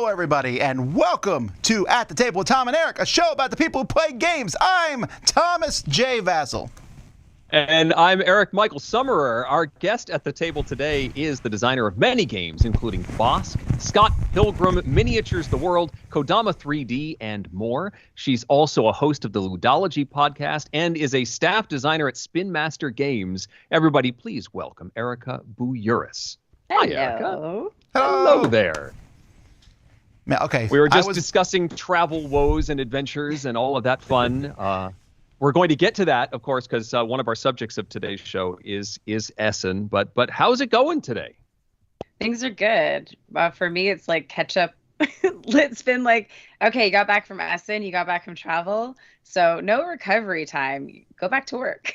Hello, everybody, and welcome to At the Table with Tom and Eric, a show about the people who play games. I'm Thomas J. Vassell. And I'm Eric Michael Summerer. Our guest at the table today is the designer of many games, including Bosk, Scott Pilgrim, Miniatures the World, Kodama 3D, and more. She's also a host of the Ludology podcast and is a staff designer at Spin Master Games. Everybody, please welcome Erica Bouyouris. Hi, Erica. Hello there. Okay. We were just discussing travel woes and adventures and all of that fun. We're going to get to that, of course, because one of our subjects of today's show is Essen. But how's it going today? Things are good. For me, it's like catch up. It's been like, okay, you got back from Essen, you got back from travel, so no recovery time. Go back to work.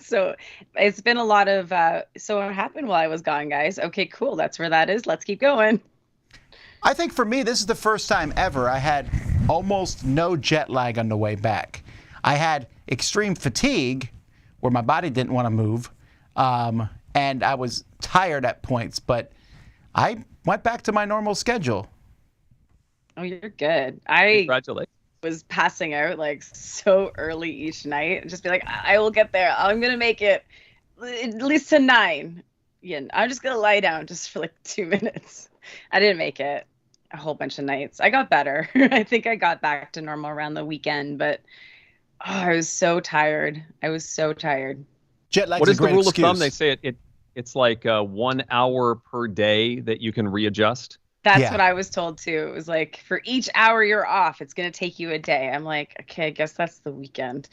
So it's been a lot of, so what happened while I was gone, guys? Okay, cool. That's where that is. Let's keep going. I think for me, this is the first time ever I had almost no jet lag on the way back. I had extreme fatigue where my body didn't want to move, and I was tired at points, but I went back to my normal schedule. Oh, you're good. Congratulations. Was passing out like so early each night and just be like, I will get there. I'm going to make it at least to 9. Yeah, I'm just going to lie down just for like 2 minutes. I didn't make it a whole bunch of nights. I got better. I think I got back to normal around the weekend, but I was so tired. Jet lag's What is a great the rule excuse. of thumb? They say it's like 1 hour per day that you can readjust. That's what I was told too. It was like for each hour you're off, it's going to take you a day. I'm like, okay, I guess that's the weekend.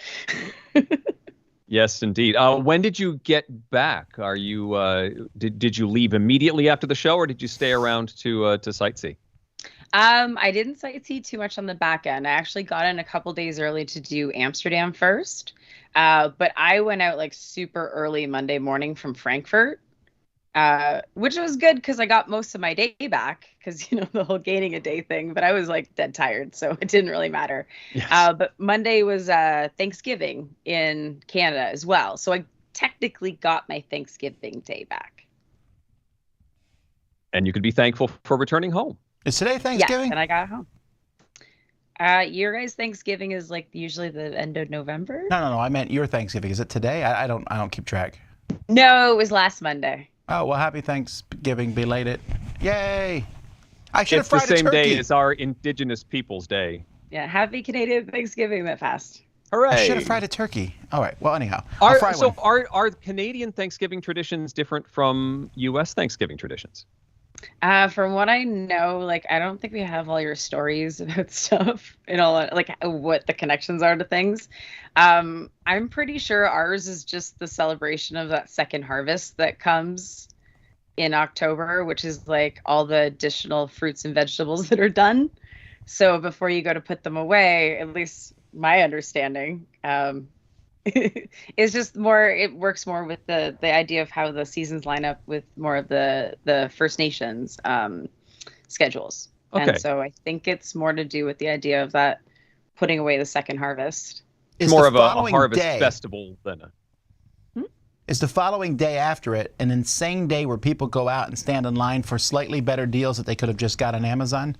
Yes, indeed. When did you get back? Are you did you leave immediately after the show, or did you stay around to sightsee? I didn't sightsee too much on the back end. I actually got in a couple days early to do Amsterdam first. But I went out like super early Monday morning from Frankfurt, which was good because I got most of my day back because, you know, the whole gaining a day thing. But I was like dead tired, so it didn't really matter. Yes. But Monday was Thanksgiving in Canada as well. So I technically got my Thanksgiving day back. And you could be thankful for returning home. Is today Thanksgiving? Yes, and I got home. Your guys' Thanksgiving is like usually the end of November? No. I meant your Thanksgiving. Is it today? I don't keep track. No, it was last Monday. Oh, well, happy Thanksgiving, belated. Yay! I should have fried a turkey. It's the same day as our Indigenous Peoples Day. Yeah, happy Canadian Thanksgiving that fast. Hooray! I should have fried a turkey. All right. Well, anyhow, Are Canadian Thanksgiving traditions different from U.S. Thanksgiving traditions? From what I know, like, I don't think we have all your stories about stuff, you know, like what the connections are to things. I'm pretty sure ours is just the celebration of that second harvest that comes in October, which is like all the additional fruits and vegetables that are done. So before you go to put them away, at least my understanding, it's just more, it works more with the idea of how the seasons line up with more of the First Nations schedules. Okay. And so I think it's more to do with the idea of that putting away the second harvest. It's more of a harvest festival than a... Is the following day after it an insane day where people go out and stand in line for slightly better deals that they could have just got on Amazon?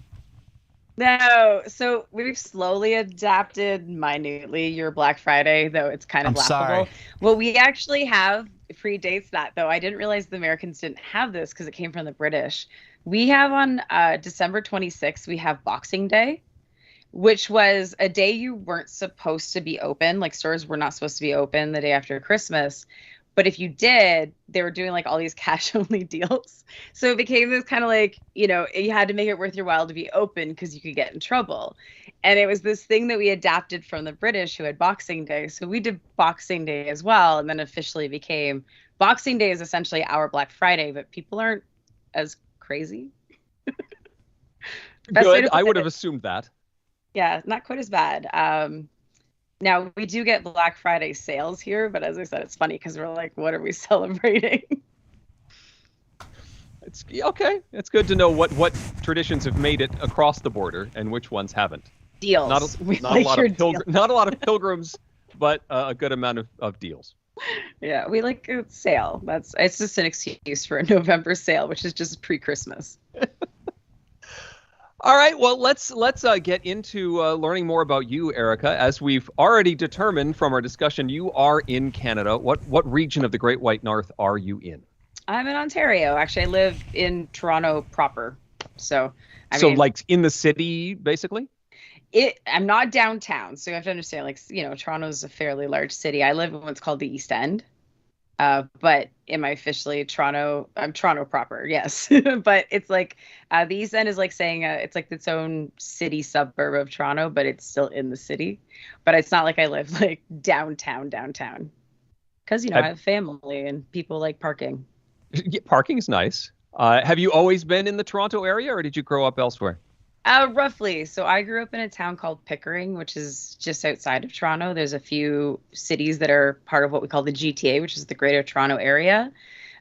No, so we've slowly adapted minutely your Black Friday, though it's kind of laughable. Sorry. Well, we actually have predates that, though. I didn't realize the Americans didn't have this because it came from the British. We have on December 26th, we have Boxing Day, which was a day you weren't supposed to be open. Like stores were not supposed to be open the day after Christmas. But if you did, they were doing like all these cash only deals. So it became this kind of like, you know, you had to make it worth your while to be open because you could get in trouble. And it was this thing that we adapted from the British who had Boxing Day. So we did Boxing Day as well. And then officially became Boxing Day is essentially our Black Friday, but people aren't as crazy. Good. I would have assumed that. Yeah, not quite as bad. Now, we do get Black Friday sales here, but as I said, it's funny because we're like, what are we celebrating? It's okay. It's good to know what traditions have made it across the border and which ones haven't. Deals. Not a lot of pilgrims, but a good amount of deals. Yeah, we like a sale. It's just an excuse for a November sale, which is just pre-Christmas. All right, well, let's get into learning more about you, Erica. As we've already determined from our discussion, you are in Canada. What region of the Great White North are you in? I'm in Ontario. Actually, I live in Toronto proper. So, I So, mean, like in the city, basically? I'm not downtown, so you have to understand, like, Toronto's a fairly large city. I live in what's called the East End. But am I officially Toronto? I'm Toronto proper, yes. But it's like the East End is like saying it's like its own city suburb of Toronto, but it's still in the city. But it's not like I live like downtown, because I have family and people like parking. Yeah, parking's nice. Have you always been in the Toronto area, or did you grow up elsewhere? Roughly. So I grew up in a town called Pickering, which is just outside of Toronto. There's a few cities that are part of what we call the GTA, which is the Greater Toronto Area.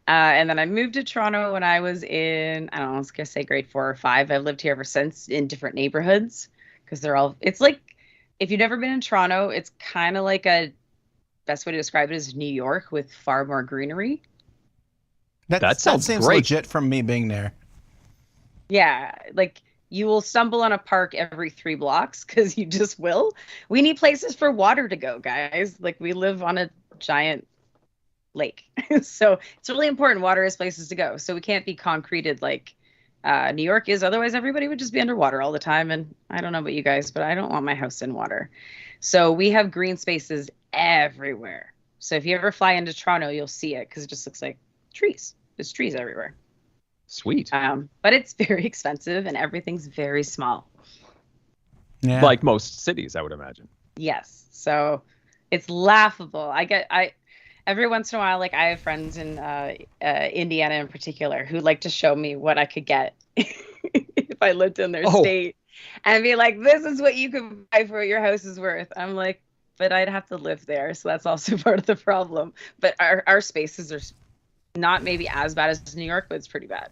And then I moved to Toronto when I was in, I don't know, I was going to say grade 4 or 5. I've lived here ever since in different neighborhoods because it's like, if you've never been in Toronto, it's kind of like best way to describe it is New York with far more greenery. That sounds seems great. legit from me being there. Yeah, like you will stumble on a park every 3 blocks because you just will. We need places for water to go, guys. Like we live on a giant lake. So it's really important. Water is places to go. So we can't be concreted like New York is. Otherwise, everybody would just be underwater all the time. And I don't know about you guys, but I don't want my house in water. So we have green spaces everywhere. So if you ever fly into Toronto, you'll see it because it just looks like trees. There's trees everywhere. Sweet. But it's very expensive and everything's very small. Yeah. Like most cities, I would imagine. Yes. So it's laughable. Every once in a while, like I have friends in Indiana in particular who like to show me what I could get if I lived in their state and be like, this is what you could buy for what your house is worth. I'm like, but I'd have to live there. So that's also part of the problem. But our spaces are not maybe as bad as New York, but it's pretty bad.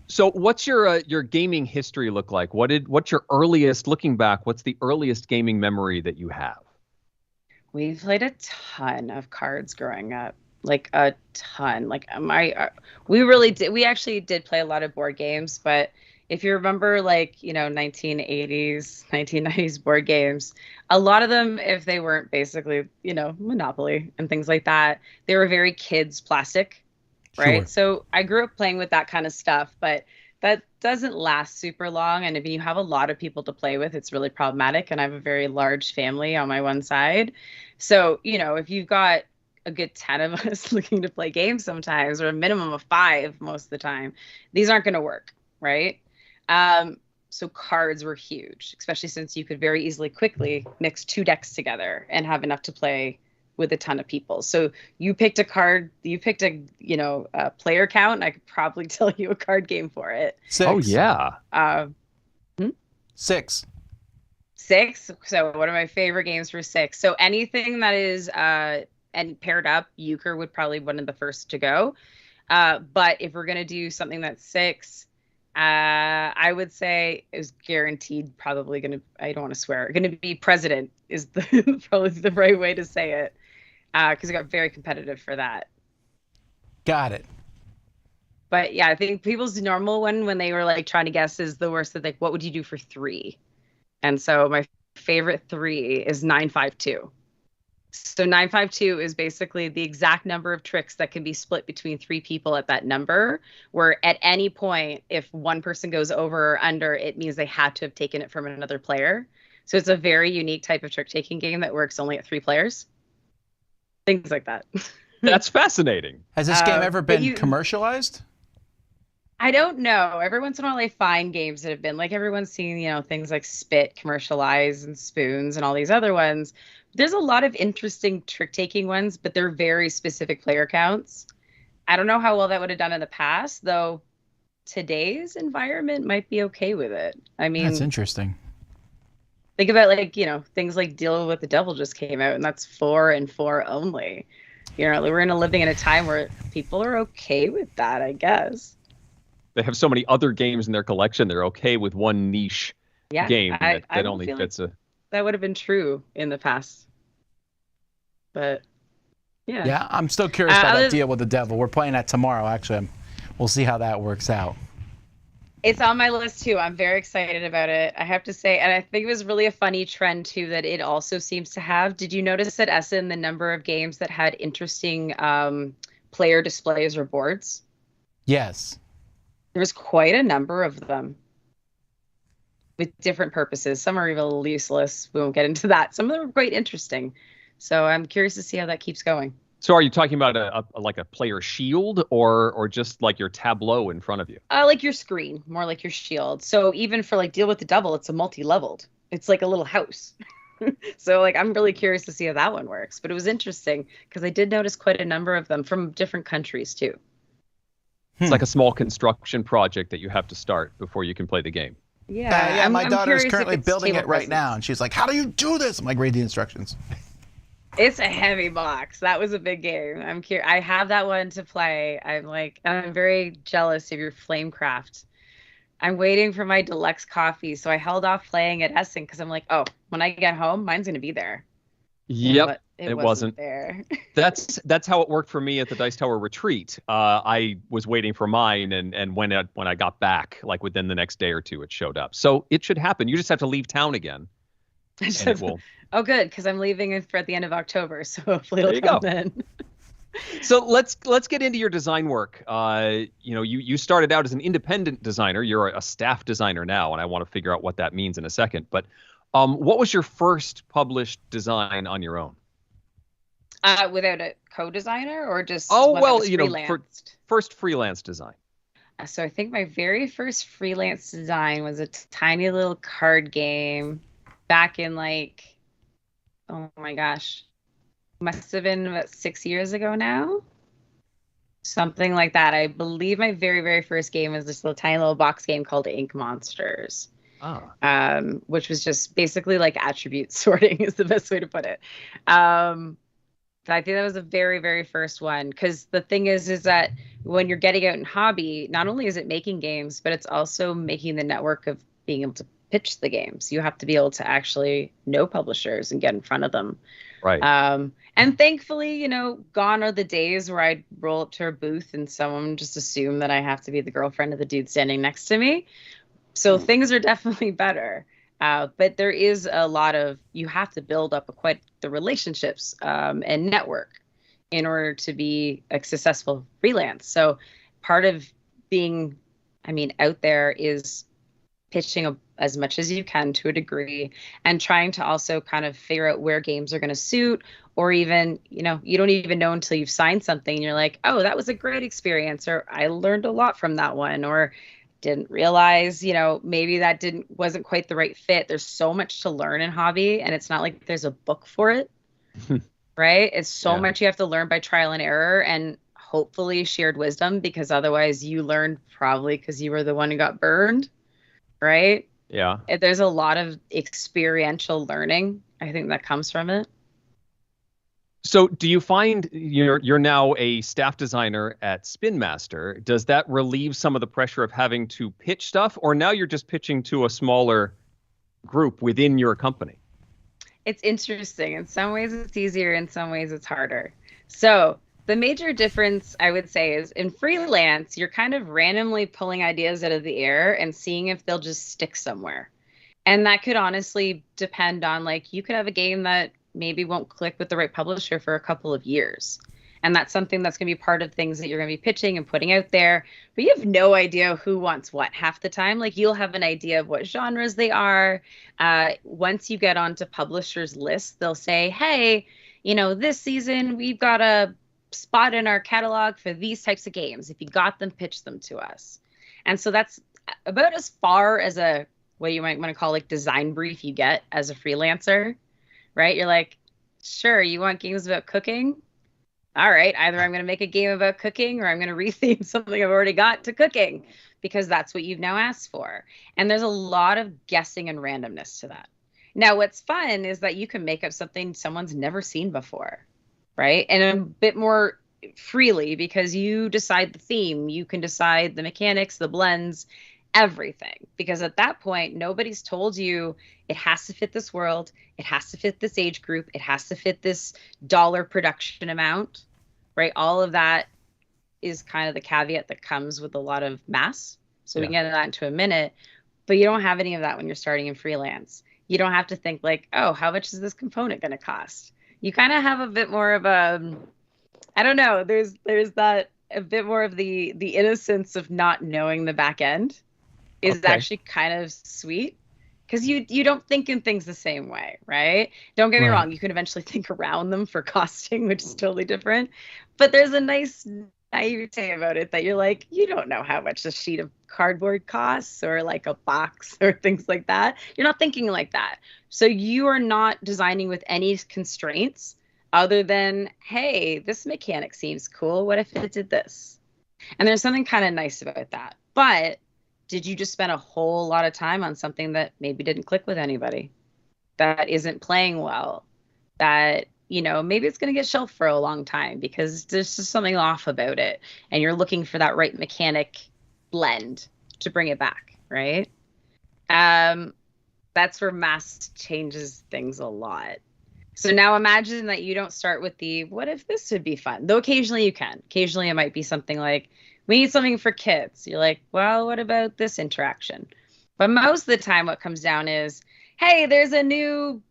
So what's your gaming history look like? What's your earliest, looking back, what's the earliest gaming memory that you have? We played a ton of cards growing up, like a ton. Like we actually did play a lot of board games, but if you remember, like, 1980s, 1990s board games, a lot of them, if they weren't basically, Monopoly and things like that, they were very kids plastic, right? Sure. So I grew up playing with that kind of stuff, but that doesn't last super long. And if you have a lot of people to play with, it's really problematic. And I have a very large family on my one side. So, if you've got a good 10 of us looking to play games sometimes, or a minimum of 5 most of the time, these aren't going to work, right? So cards were huge, especially since you could very easily quickly mix 2 decks together and have enough to play with a ton of people. So you picked a player count, and I could probably tell you a card game for it. 6. Oh yeah. 6. 6. So one of my favorite games for 6. So anything that is and paired up, euchre would probably be one of the first to go. But if we're gonna do something that's 6, I would say it was guaranteed probably going to, I don't want to swear, going to be President is probably the right way to say it, because it got very competitive for that. Got it. But yeah, I think people's normal one when they were like trying to guess is the worst. Like, what would you do for 3? And so my favorite 3 is 952. So 952 is basically the exact number of tricks that can be split between 3 people at that number, where at any point, if one person goes over or under, it means they had to have taken it from another player. So it's a very unique type of trick-taking game that works only at 3 players. Things like that. That's fascinating. Has this game ever been commercialized? I don't know. Every once in a while I find games that have been, like, everyone's seen, things like Spit commercialized and Spoons and all these other ones. There's a lot of interesting trick-taking ones, but they're very specific player counts. I don't know how well that would have done in the past, though today's environment might be okay with it. I mean, that's interesting. Think about, like, things like Deal with the Devil just came out, and that's 4 and 4 only. We're living in a time where people are okay with that, I guess. They have so many other games in their collection, they're okay with one niche game that only fits a... That would have been true in the past. But yeah. Yeah, I'm still curious about that Deal with the Devil. We're playing that tomorrow, actually. We'll see how that works out. It's on my list too. I'm very excited about it. I have to say, and I think it was really a funny trend too that it also seems to have. Did you notice at Essen the number of games that had interesting player displays or boards? Yes. There was quite a number of them with different purposes. Some are even a little useless. We won't get into that. Some of them are quite interesting. So I'm curious to see how that keeps going. So are you talking about like a player shield or just like your tableau in front of you? Like your screen, more like your shield. So even for like Deal with the Devil, it's a multi-leveled. It's like a little house. So like I'm really curious to see how that one works. But it was interesting because I did notice quite a number of them from different countries too. It's like a small construction project that you have to start before you can play the game. Yeah, my daughter is curious if currently it's building table it right presence. now, and she's like, "How do you do this?" I'm like, "Read the instructions." It's a heavy box. That was a big game. I'm curious. I have that one to play. I'm very jealous of your Flamecraft. I'm waiting for my deluxe coffee, so I held off playing at Essen because I'm like, oh, when I get home, mine's gonna be there. Yep, But it wasn't there. That's how it worked for me at the Dice Tower retreat. I was waiting for mine, and when I got back, like within the next day or two, it showed up. So it should happen. You just have to leave town again, and it will. Oh, good, because I'm leaving at the end of October, so hopefully There it'll you come go. then. So let's get into your design work. You started out as an independent designer. You're a staff designer now, and I want to figure out what that means in a second. But what was your first published design on your own? Without a co-designer or just Oh, when I well, was freelanced? first freelance design. So I think my very first freelance design was a tiny little card game back in like, oh my gosh, must have been about 6 years ago now. Something like that. I believe my very, very first game was this little tiny little box game called Ink Monsters. Which was just basically like attribute sorting is the best way to put it. I think that was the very, very first one. Because the thing is that when you're getting out in hobby, not only is it making games, but it's also making the network of being able to pitch the games. You have to be able to actually know publishers and get in front of them. Right. And thankfully, gone are the days where I'd roll up to a booth and someone just assume that I have to be the girlfriend of the dude standing next to me. So things are definitely better. But there is a lot of, you have to build up quite the relationships and network in order to be a successful freelance. So part of being, out there is pitching as much as you can to a degree and trying to also kind of figure out where games are going to suit, or even, you don't even know until you've signed something and you're like, oh, that was a great experience, or I learned a lot from that one, or didn't realize, maybe that wasn't quite the right fit. There's so much to learn in hobby, and it's not like there's a book for it, right? It's so much you have to learn by trial and error and hopefully shared wisdom, because otherwise you learned probably because you were the one who got burned, right? Yeah. There's a lot of experiential learning, I think, that comes from it. So do you find you're now a staff designer at Spin Master? Does that relieve some of the pressure of having to pitch stuff, or now you're just pitching to a smaller group within your company? It's interesting. In some ways it's easier, in some ways it's harder. So the major difference, I would say, is in freelance, you're kind of randomly pulling ideas out of the air and seeing if they'll just stick somewhere. And that could honestly depend on, like, you could have a game that maybe won't click with the right publisher for a couple of years. And that's something that's going to be part of things that you're going to be pitching and putting out there. But you have no idea who wants what half the time. Like, you'll have an idea of what genres they are. Once you get onto publishers' lists, they'll say, hey, this season we've got a spot in our catalog for these types of games. If you got them, pitch them to us. And so that's about as far as what you might want to call like design brief you get as a freelancer. Right? You're like, sure, you want games about cooking? All right, either I'm going to make a game about cooking, or I'm going to retheme something I've already got to cooking, because that's what you've now asked for. And there's a lot of guessing and randomness to that. Now, what's fun is that you can make up something someone's never seen before, right? And a bit more freely, because you decide the theme, you can decide the mechanics, the blends, everything, because at that point nobody's told you it has to fit this world, it has to fit this age group, it has to fit this dollar production amount, right? All of that is kind of the caveat that comes with a lot of mass So we can get into that into a minute. But you don't have any of that when you're starting in freelance. You don't have to think like, oh, how much is this component going to cost? You kind of have a bit more of a, I don't know. There's that a bit more of the innocence of not knowing the back end is actually kind of sweet, because you don't think in things the same way, right? Don't get me wrong. You can eventually think around them for costing, which is totally different. But there's a nice naivete about it that you're like, you don't know how much a sheet of cardboard costs or like a box or things like that. You're not thinking like that. So you are not designing with any constraints other than, hey, this mechanic seems cool. What if it did this? And there's something kind of nice about that. But did you just spend a whole lot of time on something that maybe didn't click with anybody, that isn't playing well, that, you know, maybe it's going to get shelved for a long time because there's just something off about it, and you're looking for that right mechanic blend to bring it back, right? That's where mass changes things a lot. So now imagine that you don't start with the, what if this would be fun? Though occasionally you can. Occasionally it might be something like, we need something for kids. You're like, well, what about this interaction? But most of the time what comes down is, hey, there's a new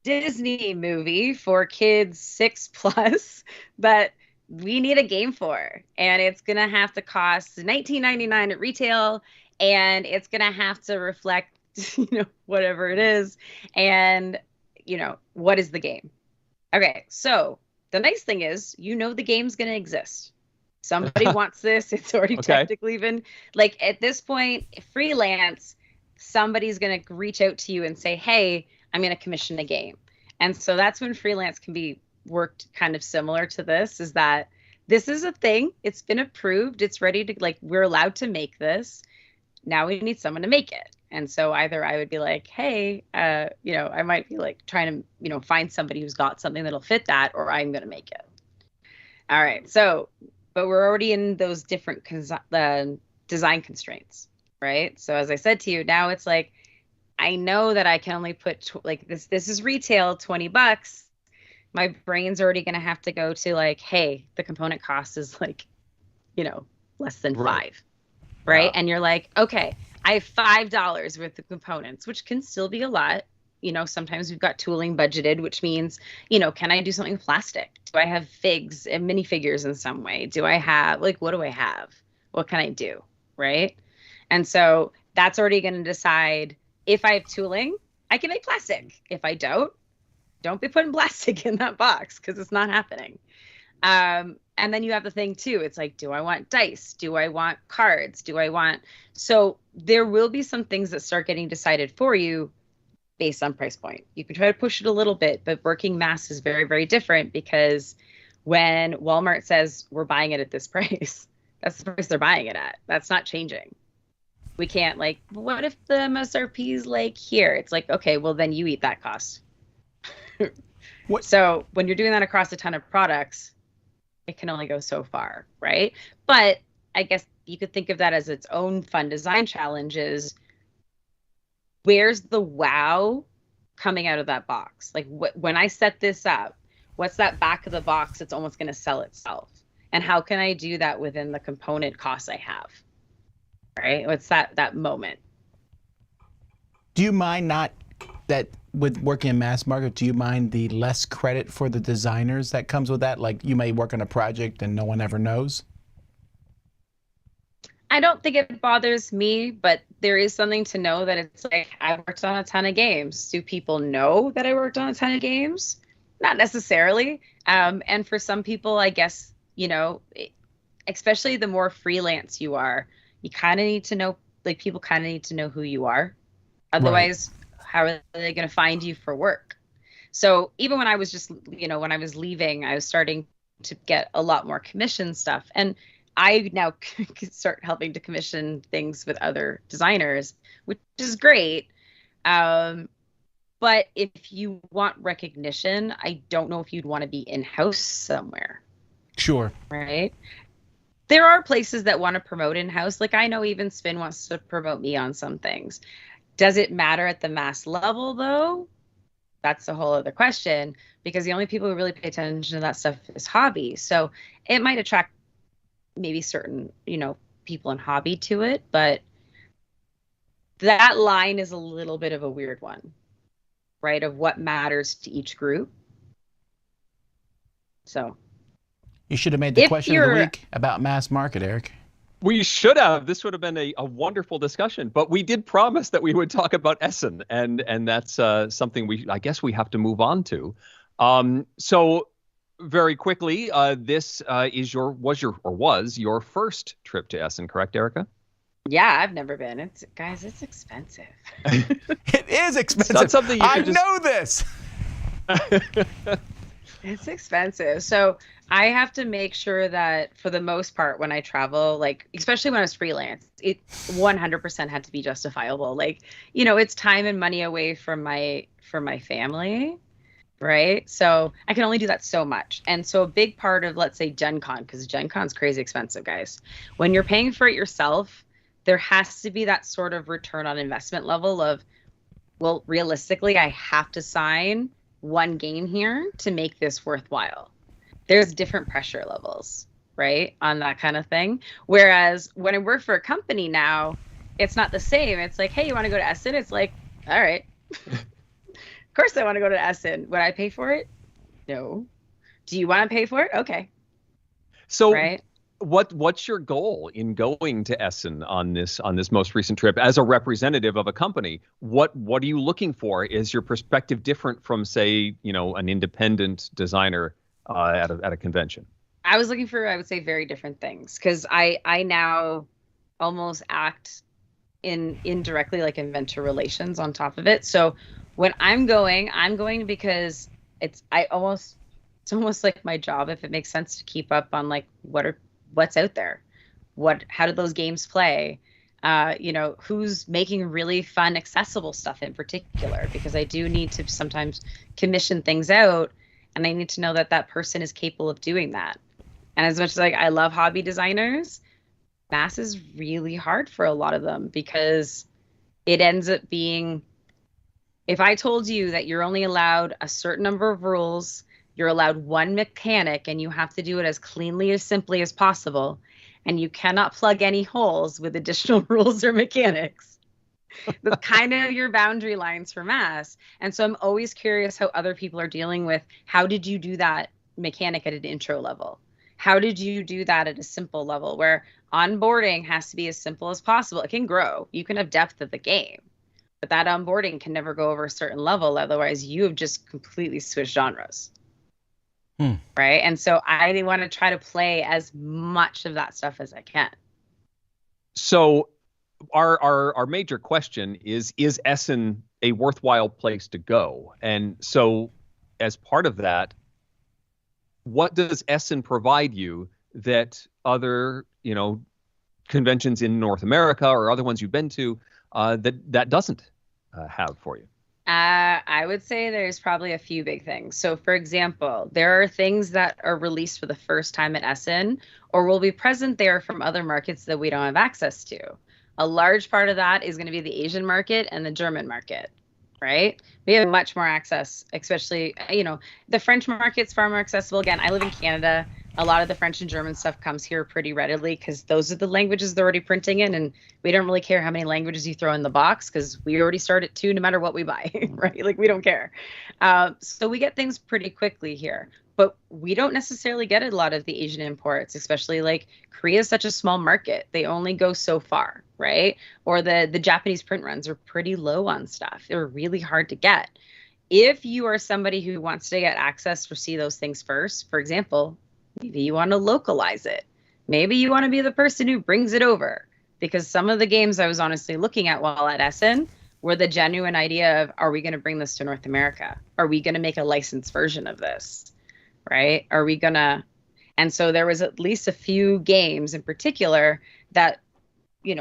Disney movie for kids 6+ that we need a game for. And it's going to have to cost $19.99 at retail. And it's going to have to reflect, you know, whatever it is. And, you know, what is the game? Okay, so the nice thing is, you know, the game's going to exist. Somebody wants this. It's already technically been, like, at this point, freelance, somebody's going to reach out to you and say, hey, I'm going to commission a game. And so that's when freelance can be worked kind of similar to this, is that this is a thing. It's been approved. It's ready to, like, we're allowed to make this. Now we need someone to make it. And so either I would be like, hey, you know, I might be like trying to, you know, find somebody who's got something that'll fit that, or I'm going to make it. All right. So, but we're already in those different design constraints, right? So as I said to you, now it's like, I know that I can only put like this is retail, $20. My brain's already going to have to go to like, hey, the component cost is like, you know, less than $5, right? And you're like, okay, I have $5 worth of components, which can still be a lot. You know, sometimes we've got tooling budgeted, which means, you know, can I do something with plastic? Do I have figs and minifigures in some way? Do I have, like, what do I have? What can I do? Right? And so that's already going to decide, if I have tooling, I can make plastic. If I don't be putting plastic in that box, because it's not happening. And then you have the thing too. It's like, do I want dice? Do I want cards? So there will be some things that start getting decided for you based on price point. You can try to push it a little bit, but working mass is very, very different, because when Walmart says we're buying it at this price, that's the price they're buying it at. That's not changing. We can't, like, what if the MSRP is like here? It's like, okay, well then you eat that cost. So when you're doing that across a ton of products, it can only go so far, right? But I guess you could think of that as its own fun design challenge, is where's the wow coming out of that box? Like, when I set this up, what's that back of the box that's almost going to sell itself? And how can I do that within the component costs I have? Right? What's that moment? Do you mind that with working in mass market, do you mind the less credit for the designers that comes with that? Like, you may work on a project and no one ever knows. I don't think it bothers me, but there is something to know that it's like, I worked on a ton of games. Do people know that I worked on a ton of games? Not necessarily. And for some people, I guess, you know, especially the more freelance you are, you kind of need to know, like, people kind of need to know who you are. Otherwise, how are they going to find you for work? So even when I was just, you know, when I was leaving, I was starting to get a lot more commission stuff. And I now can start helping to commission things with other designers, which is great. But if you want recognition, I don't know if you'd want to be in-house somewhere. Sure. Right? There are places that want to promote in-house. Like, I know even Spin wants to promote me on some things. Does it matter at the mass level, though? That's a whole other question, because the only people who really pay attention to that stuff is hobby. So it might attract maybe certain, you know, people in hobby to it, but that line is a little bit of a weird one, right? Of what matters to each group. So You should have made the if question of the you're, week about mass market, Eric. We should have. This would have been a wonderful discussion, but we did promise that we would talk about Essen, and that's something I guess we have to move on to. So very quickly, this was your first trip to Essen, correct, Erica? yeah, I've never been. It's expensive. It is expensive. It's not something you I can just... know this. It's expensive. So I have to make sure that for the most part, when I travel, like, especially when I was freelance, it 100% had to be justifiable. Like, it's time and money away from my family, right? So I can only do that so much. And so a big part of, let's say, Gen Con, because Gen Con's crazy expensive, guys. When you're paying for it yourself, there has to be that sort of return on investment level of, well, realistically, I have to sign one game here to make this worthwhile. There's different pressure levels, right, on that kind of thing. Whereas when I work for a company now, it's not the same. It's like, hey, you want to go to Essen? It's like, all right. Of course I want to go to Essen. Would I pay for it? No. Do you want to pay for it? Okay. So right. What's your goal in going to Essen on this most recent trip as a representative of a company? What are you looking for? Is your perspective different from, say, an independent designer at a convention? I was looking for, I would say, very different things, because I now almost act indirectly like inventor relations on top of it. So when I'm going because it's almost like my job, if it makes sense, to keep up on like what's out there, how do those games play, who's making really fun, accessible stuff in particular, because I do need to sometimes commission things out, and I need to know that that person is capable of doing that. And as much as I love hobby designers, mass is really hard for a lot of them, because it ends up being, if I told you that you're only allowed a certain number of rules, you're allowed one mechanic, and you have to do it as cleanly, as simply as possible, and you cannot plug any holes with additional rules or mechanics. That's kind of your boundary lines for mass. And so I'm always curious how other people are dealing with, how did you do that mechanic at an intro level? How did you do that at a simple level, where onboarding has to be as simple as possible? It can grow. You can have depth of the game, but that onboarding can never go over a certain level. Otherwise, you have just completely switched genres. Right. And so I want to try to play as much of that stuff as I can. So our major question is Essen a worthwhile place to go? And so as part of that, what does Essen provide you that other, conventions in North America or other ones you've been to that doesn't have for you? I would say there's probably a few big things. So, for example, there are things that are released for the first time at Essen or will be present there from other markets that we don't have access to. A large part of that is going to be the Asian market and the German market, right? We have much more access, especially, the French market's far more accessible. Again, I live in Canada. A lot of the French and German stuff comes here pretty readily because those are the languages they're already printing in, and we don't really care how many languages you throw in the box because we already start at 2 no matter what we buy, right? Like, we don't care. So we get things pretty quickly here, but we don't necessarily get a lot of the Asian imports, especially like Korea is such a small market. They only go so far, right? Or the Japanese print runs are pretty low on stuff. They're really hard to get. If you are somebody who wants to get access or see those things first, for example, maybe you want to localize it. Maybe you want to be the person who brings it over, because some of the games I was honestly looking at while at Essen were the genuine idea of, are we going to bring this to North America? Are we going to make a licensed version of this? Right? Are we going to? And so there was at least a few games in particular that,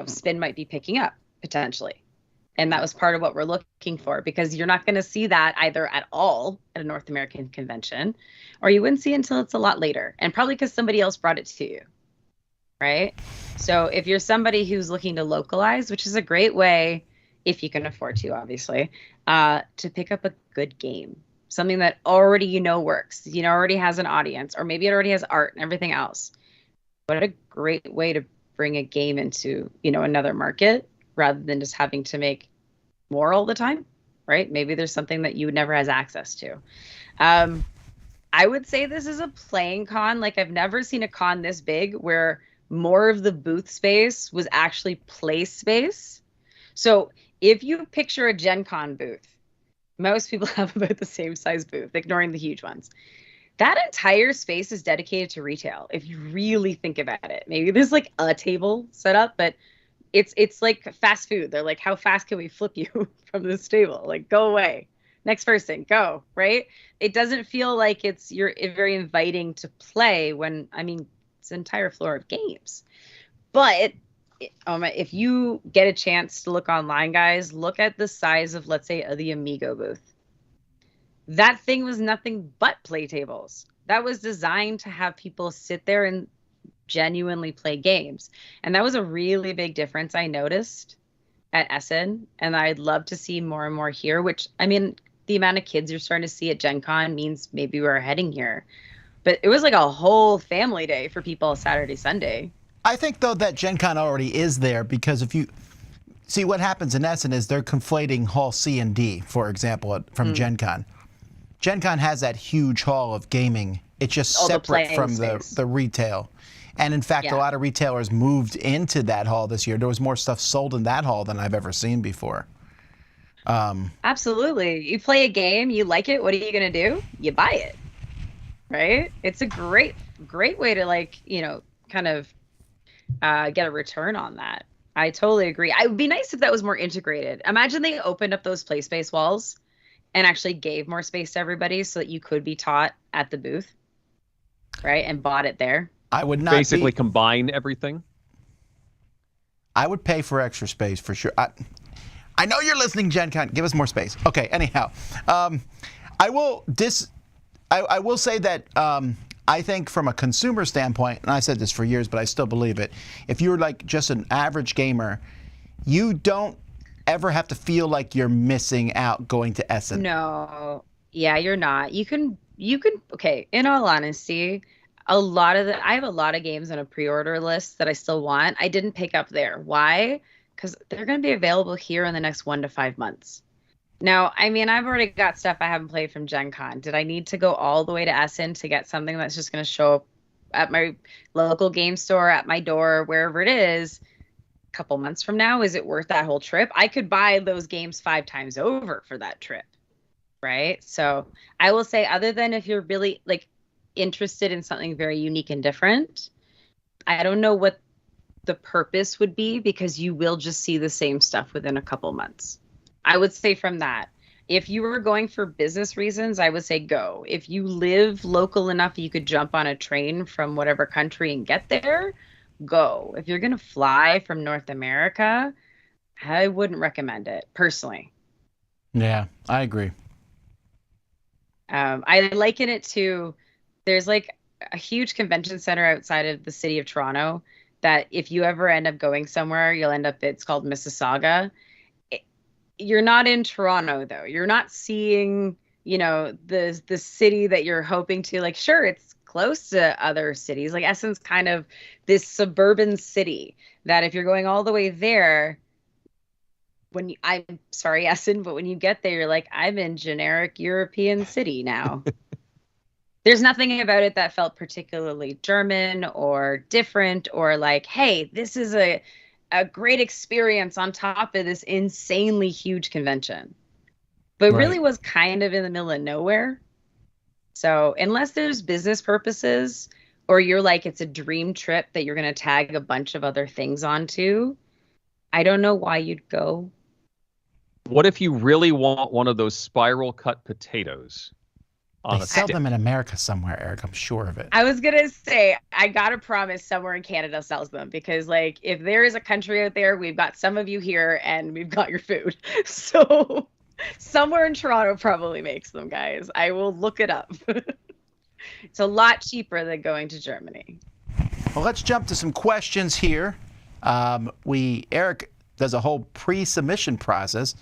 Spin might be picking up potentially. And that was part of what we're looking for, because you're not going to see that either at all at a North American convention, or you wouldn't see it until it's a lot later, and probably because somebody else brought it to you, right? So if you're somebody who's looking to localize, which is a great way, if you can afford to, obviously, to pick up a good game, something that already works, already has an audience, or maybe it already has art and everything else. What a great way to bring a game into, another market rather than just having to make more all the time, right? Maybe there's something that you would never has access to. I would say this is a playing con. Like, I've never seen a con this big where more of the booth space was actually play space. So if you picture a Gen Con booth, most people have about the same size booth, ignoring the huge ones. That entire space is dedicated to retail, if you really think about it. Maybe there's like a table set up, but it's like fast food. They're like, how fast can we flip you from this table? Like, go away. Next person, go, right? It doesn't feel like you're very inviting to play when, it's an entire floor of games. But if you get a chance to look online, guys, look at the size of, let's say, the Amigo booth. That thing was nothing but play tables. That was designed to have people sit there and genuinely play games. And that was a really big difference I noticed at Essen. And I'd love to see more and more here, which, the amount of kids you're starting to see at Gen Con means maybe we're heading here. But it was like a whole family day for people Saturday, Sunday. I think, though, that Gen Con already is there, because if you see what happens in Essen is they're conflating Hall C and D, for example, from Gen Con. Gen Con has that huge hall of gaming. It's just separate from the retail. And in fact, a lot of retailers moved into that hall this year. There was more stuff sold in that hall than I've ever seen before. Absolutely. You play a game, you like it, what are you going to do? You buy it, right? It's a great way to kind of get a return on that. I totally agree. It would be nice if that was more integrated. Imagine they opened up those play space walls and actually gave more space to everybody so that you could be taught at the booth, right? And bought it there. I would not basically combine everything. I would pay for extra space for sure. I know you're listening, Gen Con. Give us more space. Okay. Anyhow, I will say that I think from a consumer standpoint, and I said this for years, but I still believe it. If you're like just an average gamer, you don't ever have to feel like you're missing out going to Essen. No. Yeah, you're not. You can. Okay. In all honesty, I have a lot of games on a pre-order list that I still want. I didn't pick up there. Why? Because they're going to be available here in the next 1 to 5 months. Now, I've already got stuff I haven't played from Gen Con. Did I need to go all the way to Essen to get something that's just going to show up at my local game store, at my door, wherever it is, a couple months from now? Is it worth that whole trip? I could buy those games 5 times over for that trip, right? So I will say, other than if you're really interested in something very unique and different, I don't know what the purpose would be, because you will just see the same stuff within a couple months. I would say from that, if you were going for business reasons, I would say go. If you live local enough, you could jump on a train from whatever country and get there, go. If you're going to fly from North America, I wouldn't recommend it personally. Yeah, I agree. I liken it to, there's like a huge convention center outside of the city of Toronto that if you ever end up going somewhere, you'll end up, it's called Mississauga. You're not in Toronto, though. You're not seeing, the city that you're hoping to. Sure, it's close to other cities. Like, Essen's kind of this suburban city that if you're going all the way there, I'm sorry, Essen, but when you get there, you're like, I'm in generic European city now. There's nothing about it that felt particularly German or different, or like, hey, this is a great experience on top of this insanely huge convention. But it really was kind of in the middle of nowhere. So unless there's business purposes, or you're like, it's a dream trip that you're going to tag a bunch of other things onto, I don't know why you'd go. What if you really want one of those spiral cut potatoes? They sell them in America somewhere, Eric. I'm sure of it. I was going to say, I got to promise somewhere in Canada sells them, because if there is a country out there, we've got some of you here and we've got your food. So somewhere in Toronto probably makes them, guys. I will look it up. It's a lot cheaper than going to Germany. Well, let's jump to some questions here. Eric does a whole pre-submission process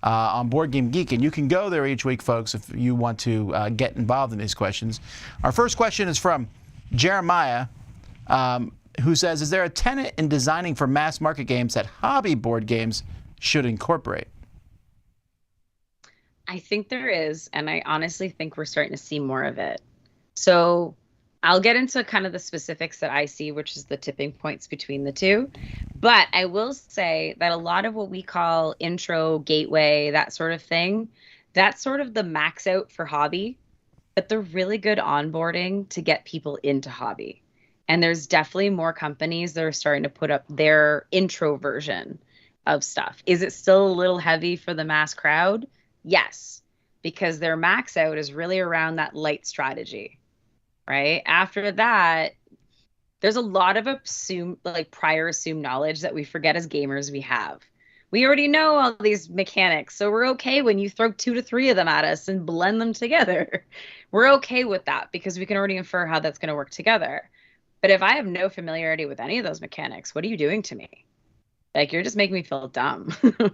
on Board Game Geek, and you can go there each week, folks, if you want to get involved in these questions. Our first question is from Jeremiah. who says, is there a tenet in designing for mass market games that hobby board games should incorporate? I think there is, and I honestly think we're starting to see more of it. So I'll get into kind of the specifics that I see, which is the tipping points between the two. But I will say that a lot of what we call intro, gateway, that sort of thing, that's sort of the max out for hobby, but they're really good onboarding to get people into hobby. And there's definitely more companies that are starting to put up their intro version of stuff. Is it still a little heavy for the mass crowd? Yes, because their max out is really around that light strategy, right? After that, there's a lot of prior assumed knowledge that we forget as gamers we have. We already know all these mechanics, so we're okay when you throw 2 to 3 of them at us and blend them together. We're okay with that because we can already infer how that's going to work together. But if I have no familiarity with any of those mechanics, what are you doing to me? Like, you're just making me feel dumb,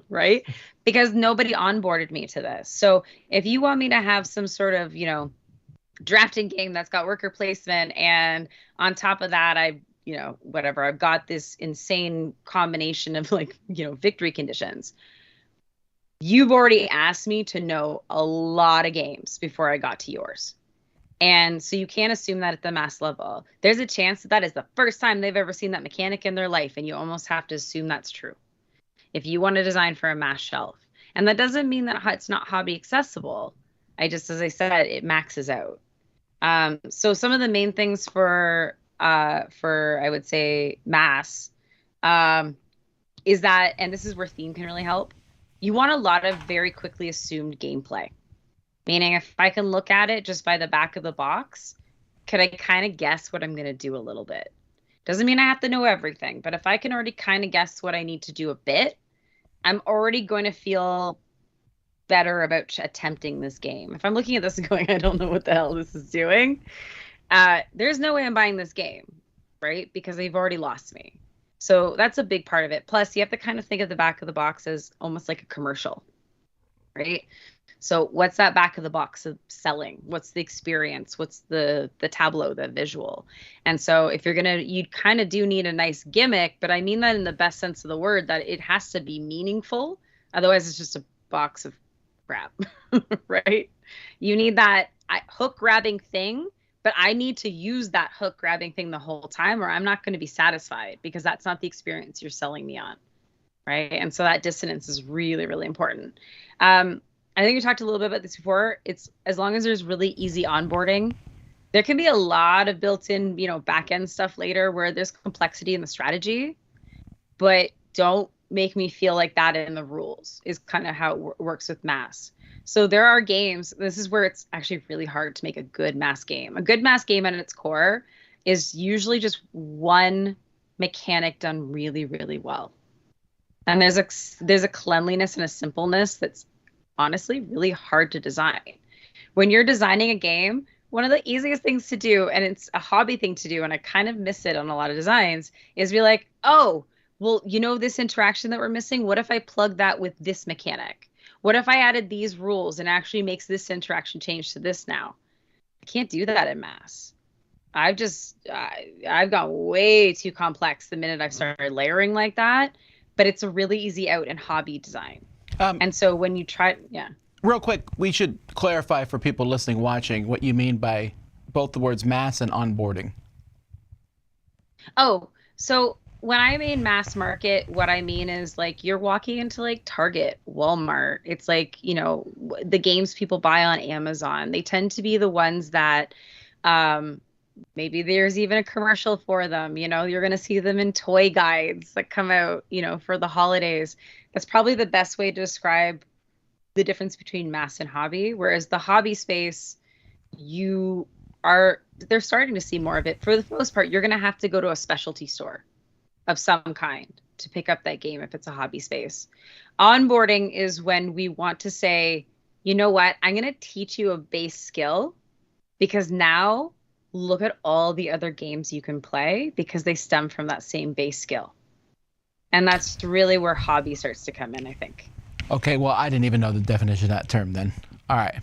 right? Because nobody onboarded me to this. So if you want me to have some sort of, drafting game that's got worker placement, and on top of that, I've got this insane combination of victory conditions. You've already asked me to know a lot of games before I got to yours. And so you can't assume that at the mass level. There's a chance that that is the first time they've ever seen that mechanic in their life, and you almost have to assume that's true if you want to design for a mass shelf. And that doesn't mean that it's not hobby accessible. As I said, it maxes out. So some of the main things for I would say mass is that, and this is where theme can really help, you want a lot of very quickly assumed gameplay. Meaning, if I can look at it just by the back of the box, could I kind of guess what I'm going to do a little bit? Doesn't mean I have to know everything, but if I can already kind of guess what I need to do a bit, I'm already going to feel better about attempting this game. If I'm looking at this and going, I don't know what the hell this is doing, there's no way I'm buying this game, right? Because they've already lost me. So that's a big part of it. Plus, you have to kind of think of the back of the box as almost like a commercial, right? So what's that back of the box of selling? What's the experience? What's the tableau, the visual? And so if you kind of do need a nice gimmick, but I mean that in the best sense of the word, that it has to be meaningful. Otherwise, it's just a box of crap, right? You need that hook grabbing thing, but I need to use that hook grabbing thing the whole time, or I'm not going to be satisfied, because that's not the experience you're selling me on, right? And so that dissonance is really, really important. I think we talked a little bit about this before. It's as long as there's really easy onboarding, there can be a lot of built-in, back-end stuff later where there's complexity in the strategy, but don't make me feel like that in the rules is kind of how it works with mass. So there are games, this is where it's actually really hard to make a good mass game. A good mass game at its core is usually just one mechanic done really, really well. And there's a cleanliness and a simpleness that's honestly really hard to design. When you're designing a game, one of the easiest things to do, and it's a hobby thing to do, and I kind of miss it on a lot of designs, is be like, oh, well, this interaction that we're missing, what if I plug that with this mechanic? What if I added these rules and actually makes this interaction change to this now? I can't do that in mass. I've got way too complex the minute I've started layering like that, but it's a really easy out in hobby design. And so when you try, Real quick, we should clarify for people listening, watching, what you mean by both the words mass and onboarding. Oh, so when I mean mass market, what I mean is like you're walking into like Target, Walmart. It's like, the games people buy on Amazon. They tend to be the ones that maybe there's even a commercial for them. You're going to see them in toy guides that come out, for the holidays. That's probably the best way to describe the difference between mass and hobby. Whereas the hobby space, they're starting to see more of it. For the most part, you're going to have to go to a specialty store of some kind to pick up that game if it's a hobby space. Onboarding is when we want to say, you know what, I'm going to teach you a base skill, because now look at all the other games you can play because they stem from that same base skill. And that's really where hobby starts to come in, I think. Okay, well, I didn't even know the definition of that term then. All right.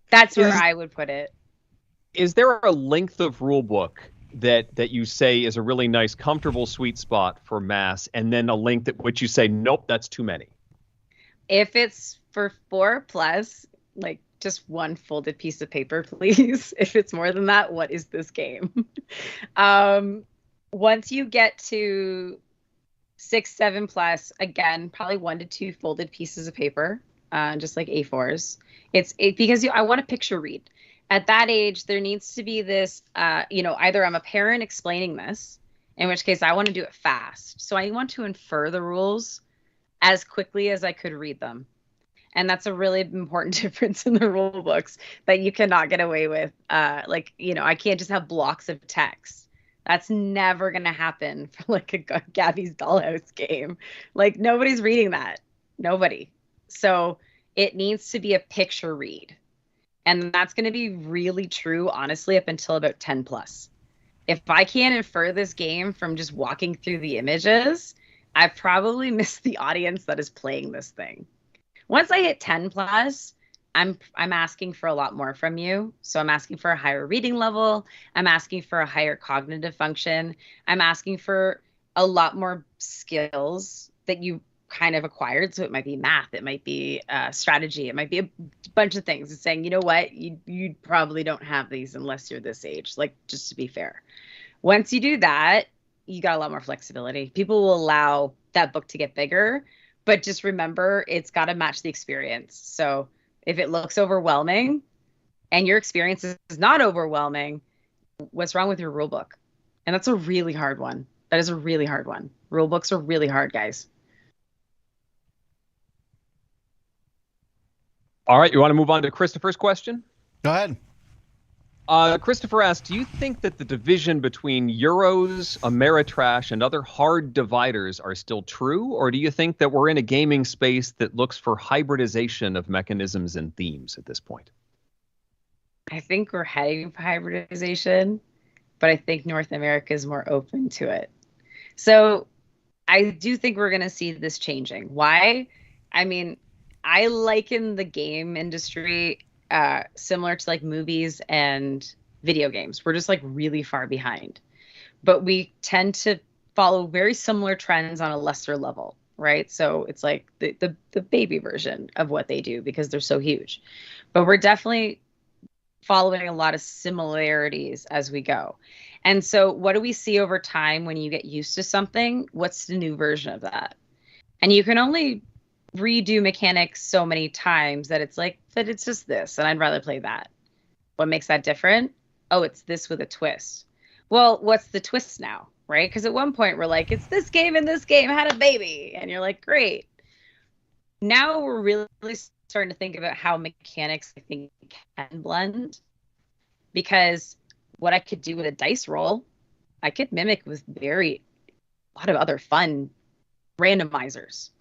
That's where I would put it. Is there a length of rule book that you say is a really nice, comfortable sweet spot for mass, and then a length at which you say, nope, that's too many? If it's for 4+, like just one folded piece of paper, please. If it's more than that, what is this game? Once you get to 6, 7+, again, probably 1 to 2 folded pieces of paper, just like A4s. Because I want to picture read. At that age, there needs to be this, either I'm a parent explaining this, in which case I want to do it fast. So I want to infer the rules as quickly as I could read them. And that's a really important difference in the rule books that you cannot get away with. I can't just have blocks of text. That's never going to happen for like a Gabby's Dollhouse game. Like nobody's reading that. Nobody. So it needs to be a picture read. And that's going to be really true, honestly, up until about 10+. If I can't infer this game from just walking through the images, I've probably missed the audience that is playing this thing. Once I hit 10+, I'm asking for a lot more from you. So I'm asking for a higher reading level. I'm asking for a higher cognitive function. I'm asking for a lot more skills that you kind of acquired. So it might be math, it might be strategy, it might be a bunch of things. It's saying, you know what, you probably don't have these unless you're this age, like, just to be fair. Once you do that, you got a lot more flexibility. People will allow that book to get bigger, but just remember, it's got to match the experience. So if it looks overwhelming and your experience is not overwhelming, what's wrong with your rule book? And that's a really hard one. That is a really hard one. Rule books are really hard, guys. All right, you want to move on to Christopher's question? Go ahead. Christopher asked, do you think that the division between Euros, Ameritrash, and other hard dividers are still true? Or do you think that we're in a gaming space that looks for hybridization of mechanisms and themes at this point? I think we're heading for hybridization, but I think North America is more open to it. So I do think we're going to see this changing. Why? I mean, I liken the game industry similar to like movies and video games. We're just like really far behind, but we tend to follow very similar trends on a lesser level, right? So it's like the baby version of what they do because they're so huge, but we're definitely following a lot of similarities as we go. And so what do we see over time when you get used to something? What's the new version of that? And you can only redo mechanics so many times that it's like, that it's just this, and I'd rather play that. What makes that different? Oh, it's this with a twist. Well, what's the twist now, right? Because at one point we're like, it's this game and this game had a baby, and you're like, great. Now we're really starting to think about how mechanics, I think, can blend, because what I could do with a dice roll, I could mimic with a lot of other fun randomizers.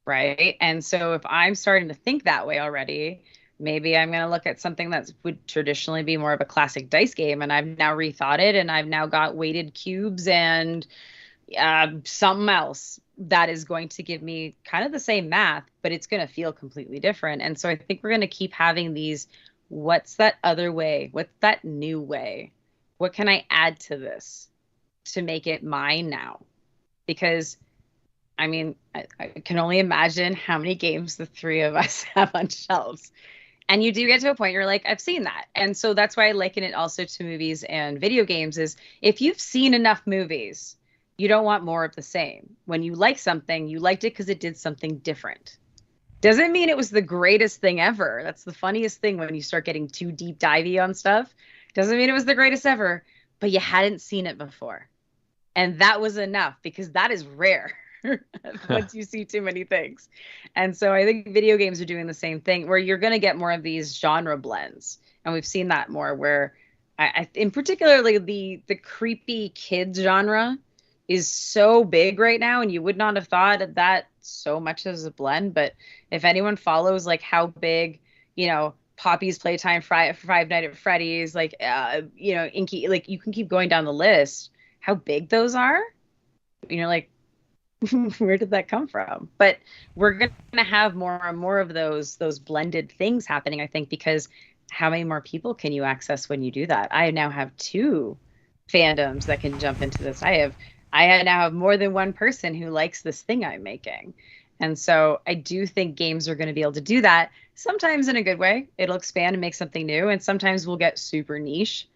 Right. And so if I'm starting to think that way already, maybe I'm going to look at something that would traditionally be more of a classic dice game. And I've now rethought it, and I've now got weighted cubes and something else that is going to give me kind of the same math, but it's going to feel completely different. And so I think we're going to keep having these, what's that other way? What's that new way? What can I add to this to make it mine now? Because I mean, I can only imagine how many games the three of us have on shelves. And you do get to a point you're like, I've seen that. And so that's why I liken it also to movies and video games is if you've seen enough movies, you don't want more of the same. When you like something, you liked it because it did something different. Doesn't mean it was the greatest thing ever. That's the funniest thing when you start getting too deep divey on stuff. Doesn't mean it was the greatest ever, but you hadn't seen it before. And that was enough because that is rare. Once you see too many things. And so I think video games are doing the same thing where you're going to get more of these genre blends. And we've seen that more where I in particularly the creepy kids genre is so big right now. And you would not have thought of that so much as a blend. But if anyone follows like how big, Poppy's Playtime, Five Nights at Freddy's, like, Inky, like you can keep going down the list, how big those are. You're like, where did that come from? But we're going to have more and more of those blended things happening, I think, because how many more people can you access when you do that? I now have two fandoms that can jump into this. I now have more than one person who likes this thing I'm making. And so I do think games are going to be able to do that, sometimes in a good way. It'll expand and make something new, and sometimes we'll get super niche.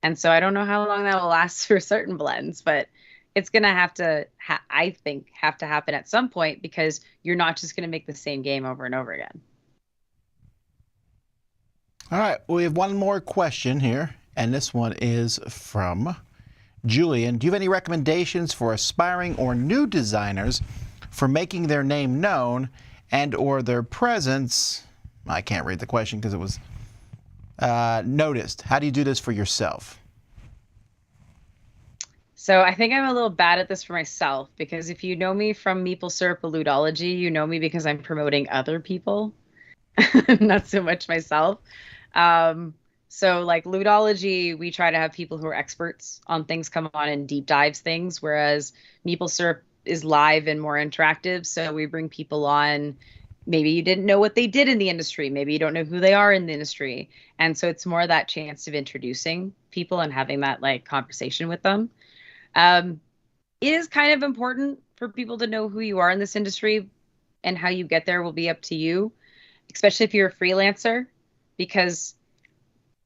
And so I don't know how long that will last for certain blends, but it's going to have to, I think, have to happen at some point, because you're not just going to make the same game over and over again. All right, we have one more question here, and this one is from Julian. Do you have any recommendations for aspiring or new designers for making their name known and or their presence, I can't read the question because it was noticed? How do you do this for yourself? So I think I'm a little bad at this for myself, because if you know me from Meeple Syrup or Ludology, you know me because I'm promoting other people, not so much myself. So like Ludology, we try to have people who are experts on things come on and deep dives things, whereas Meeple Syrup is live and more interactive. So we bring people on. Maybe you didn't know what they did in the industry. Maybe you don't know who they are in the industry. And so it's more that chance of introducing people and having that like conversation with them. It is kind of important for people to know who you are in this industry, and how you get there will be up to you, especially if you're a freelancer, because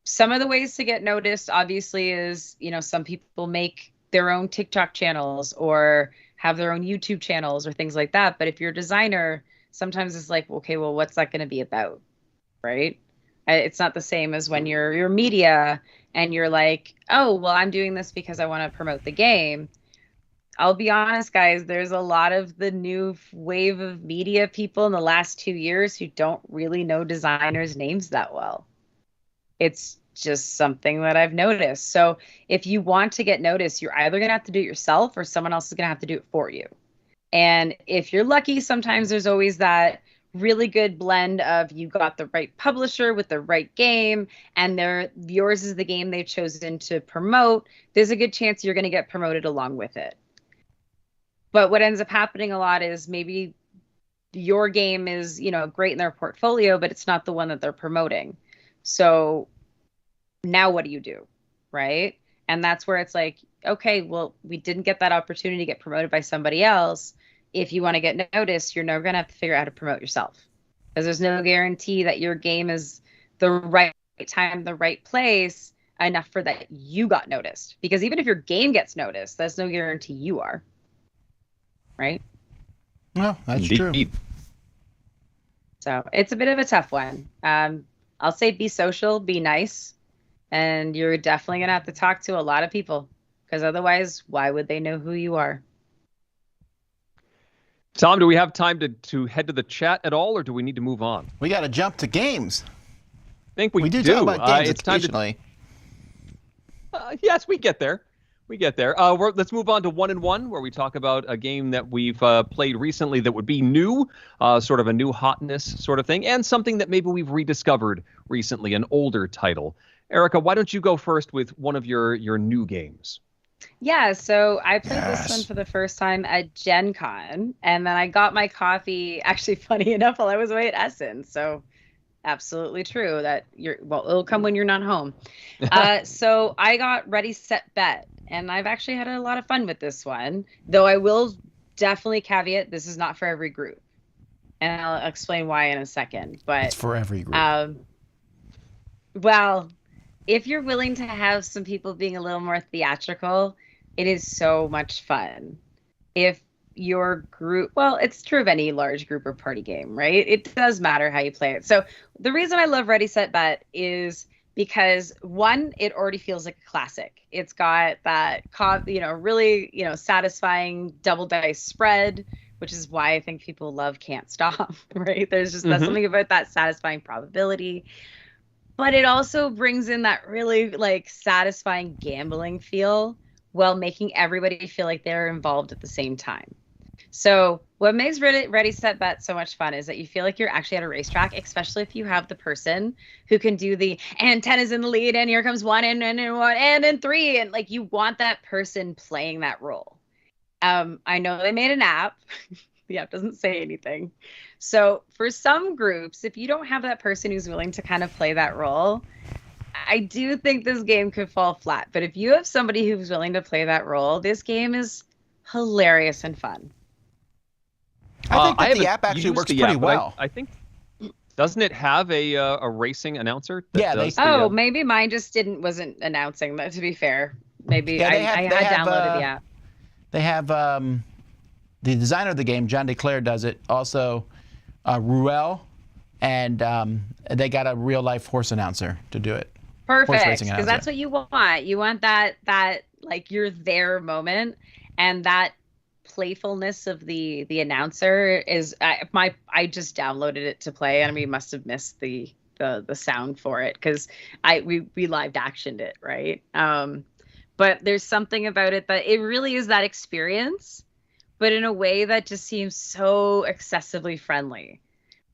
some of the ways to get noticed obviously is, you know, some people make their own TikTok channels or have their own YouTube channels or things like that. But if you're a designer, sometimes it's like, okay, well, what's that going to be about? Right? It's not the same as when you're media and you're like, oh, well, I'm doing this because I want to promote the game. I'll be honest, guys, there's a lot of the new wave of media people in the last 2 years who don't really know designers' names that well. It's just something that I've noticed. So if you want to get noticed, you're either going to have to do it yourself or someone else is going to have to do it for you. And if you're lucky, sometimes there's always that really good blend of you got the right publisher with the right game, and yours is the game they've chosen to promote. There's a good chance you're going to get promoted along with it. But what ends up happening a lot is maybe your game is, you know, great in their portfolio, but it's not the one that they're promoting. So now what do you do? Right? And that's where it's like, okay, well, we didn't get that opportunity to get promoted by somebody else. If you want to get noticed, you're never going to have to figure out how to promote yourself, because there's no guarantee that your game is the right time, the right place enough for that you got noticed. Because even if your game gets noticed, that's no guarantee you are. Right? Well, that's Indeed. true. So it's a bit of a tough one. I'll say be social, be nice, and you're definitely going to have to talk to a lot of people, because otherwise, why would they know who you are? Tom, do we have time to head to the chat at all, or do we need to move on? We got to jump to games. I think we do talk about games it's time occasionally. Yes, we get there. We get there. Let's move on to 1-in-1, where we talk about a game that we've played recently that would be new, sort of a new hotness sort of thing, and something that maybe we've rediscovered recently, an older title. Erica, why don't you go first with one of your new games? Yeah, so I played this one for the first time at Gen Con, and then I got my coffee, actually, funny enough, while I was away at Essen. So absolutely true that it'll come when you're not home. So I got Ready, Set, Bet, and I've actually had a lot of fun with this one, though I will definitely caveat, this is not for every group. And I'll explain why in a second. But It's for every group. Well, if you're willing to have some people being a little more theatrical, it is so much fun. If your group, well, it's true of any large group or party game, right? It does matter how you play it. So the reason I love Ready, Set, Bet is because, one, it already feels like a classic. It's got that, really, satisfying double dice spread, which is why I think people love Can't Stop, right? There's just that's something about that satisfying probability. But it also brings in that really like satisfying gambling feel while making everybody feel like they're involved at the same time. So what makes Ready, Set, Bet so much fun is that you feel like you're actually at a racetrack, especially if you have the person who can do the, and 10 is in the lead, and here comes one, and one, and then 3. And like, you want that person playing that role. I know they made an app. The app doesn't say anything. So for some groups, if you don't have that person who's willing to kind of play that role, I do think this game could fall flat, but if you have somebody who's willing to play that role, this game is hilarious and fun. I think that the haven't app actually used works the pretty app, but well. I think, doesn't it have a racing announcer? That Yeah, does Oh, maybe mine just wasn't announcing that, to be fair. Maybe Yeah, I had downloaded the app. They have the designer of the game, John DeClaire, does it. Also, Ruel, and they got a real life horse announcer to do it. Perfect, because that's what you want. You want that like you're there moment, and that playfulness of the announcer is I just downloaded it to play, and we must have missed the sound for it because we live actioned it, right? But there's something about it that it really is that experience, but in a way that just seems so excessively friendly,